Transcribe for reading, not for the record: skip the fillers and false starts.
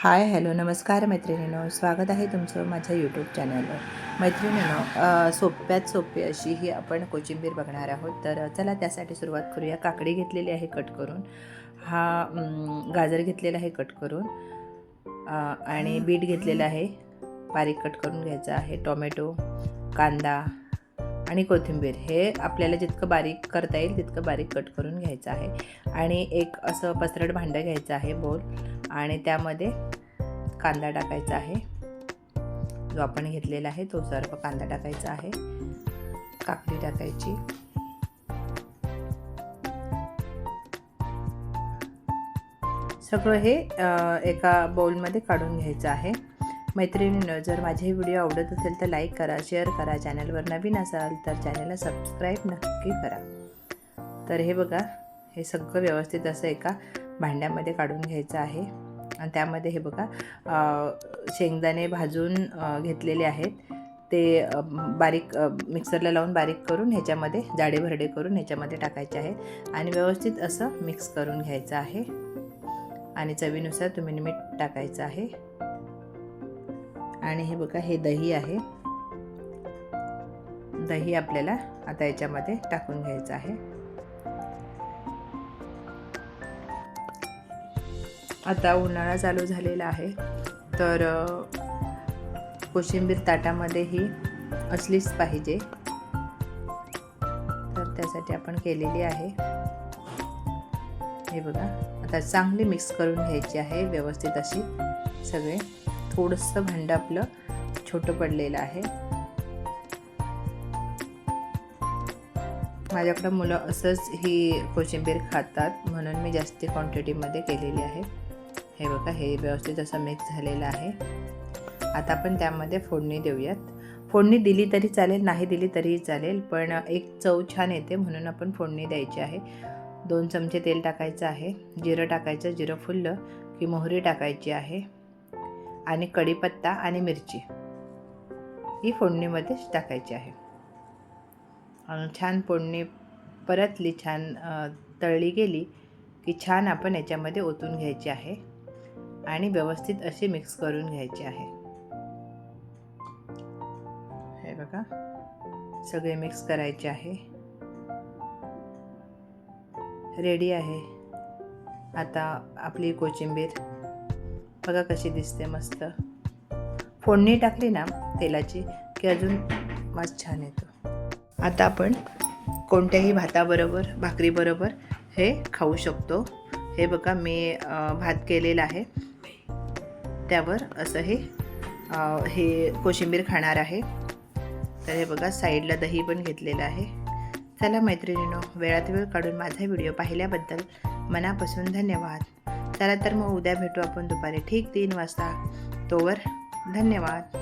Hi hello नमस्कार मैत्रिणींनो, स्वागत आहे तुमचं माझ्या यूट्यूब चॅनलवर. मैत्रिणींनो, सोप्यात सोपी अशी ही आपण कोशिंबीर बघणार आहोत. तर चला त्यासाठी सुरुवात करूया. काकडी घेतलेली आहे कट करून, गाजर घेतलेला आहे कट करून, आणि बीट घेतलेला आहे बारीक कट करून घ्यायचा आहे. टोमॅटो, कांदा आणि कोथिंबीर हे आपल्याला जितकं बारीक करता येईल तितकं बारीक कट करून घ्यायचं आहे. आणि एक असं पसरट भांडं घ्यायचं आहे बोल, आणि त्यामध्ये कांदा टाकायचा आहे. जो आपण घेतलेला आहे तो सर्व कांदा टाकायचा आहे. काकडी टाकायची, सगळं हे एका बाउलमध्ये काढून घ्यायचं आहे. मैत्रिणींनो, जर माझे व्हिडिओ आवडत असेल तर लाईक करा, शेअर करा. चॅनलवर नवीन असाल तर चॅनलला सबस्क्राईब नक्की करा. तर हे बघा, हे सगळं व्यवस्थित असं एका भांड्यामध्ये काढून घ्यायचं आहे. आणि त्यामध्ये हे बघा, शेंगदाणे भाजून घेतलेले आहेत ते बारीक मिक्सरला लावून बारीक करून ह्याच्यामध्ये जाडे भरडे करून ह्याच्यामध्ये टाकायचे आहेत आणि व्यवस्थित असं मिक्स करून घ्यायचं आहे. आणि चवीनुसार तुम्ही मीठ टाकायचं आहे. आणि हे बघा, हे दही आहे. दही आपल्याला आता याच्यामध्ये टाकून घ्यायचं आहे. आता उन्हाळा चालू झालेला आहे, तर कोशिंबीर ताटामध्ये ही असलीच पाहिजे. तर त्यासाठी आपण केलेली आहे. हे बघा, आता चांगली मिक्स करून घ्यायची आहे व्यवस्थित अशी सगळे. थोडंसं भांडं आपलं छोटं पडलेलं आहे. माझ्याकडं मुलं असंच ही कोशिंबीर खातात म्हणून मी जास्ती क्वांटिटीमध्ये केलेली आहे. हे बघा, हे व्यवस्थित असं मिक्स झालेलं आहे. आता आपण त्यामध्ये फोडणी देऊयात. फोडणी दिली तरी चालेल, नाही दिली तरीही चालेल, पण एक चव छान येते म्हणून आपण फोडणी द्यायची आहे. 2 चमचे तेल टाकायचं आहे. जिरं टाकायचं, जिरं फुललं की मोहरी टाकायची आहे. आणि कढीपत्ता आणि मिरची ही फोडणीमध्येच टाकायची आहे. आणि छान फोडणी परतली, छान तळली गेली की छान आपण याच्यामध्ये ओतून घ्यायची आहे आणि व्यवस्थित अशी मिक्स करून घ्यायची आहे. हे बघा, सगळे मिक्स करायचे आहे. रेडी आहे आता आपली कोशिंबीर. बघा कशी दिसते मस्त. फोडणी टाकली ना तेलाची की अजून मस्त छान येतो. आता आपण कोणत्याही भाताबरोबर, भाकरीबरोबर हे खाऊ शकतो. हे बघा, मी भात केलेला आहे त्यावर असं हे कोशिंबीर खाणार आहे. तर हे बघा, साईडला दही पण घेतलेलं आहे. चला मैत्रिणींनो, वेळात वेळ काढून माझा व्हिडिओ पाहिल्याबद्दल मनापासून धन्यवाद. चला तर मग उद्या भेटू आपण दुपारी ठीक 3 वाजता. तोवर धन्यवाद.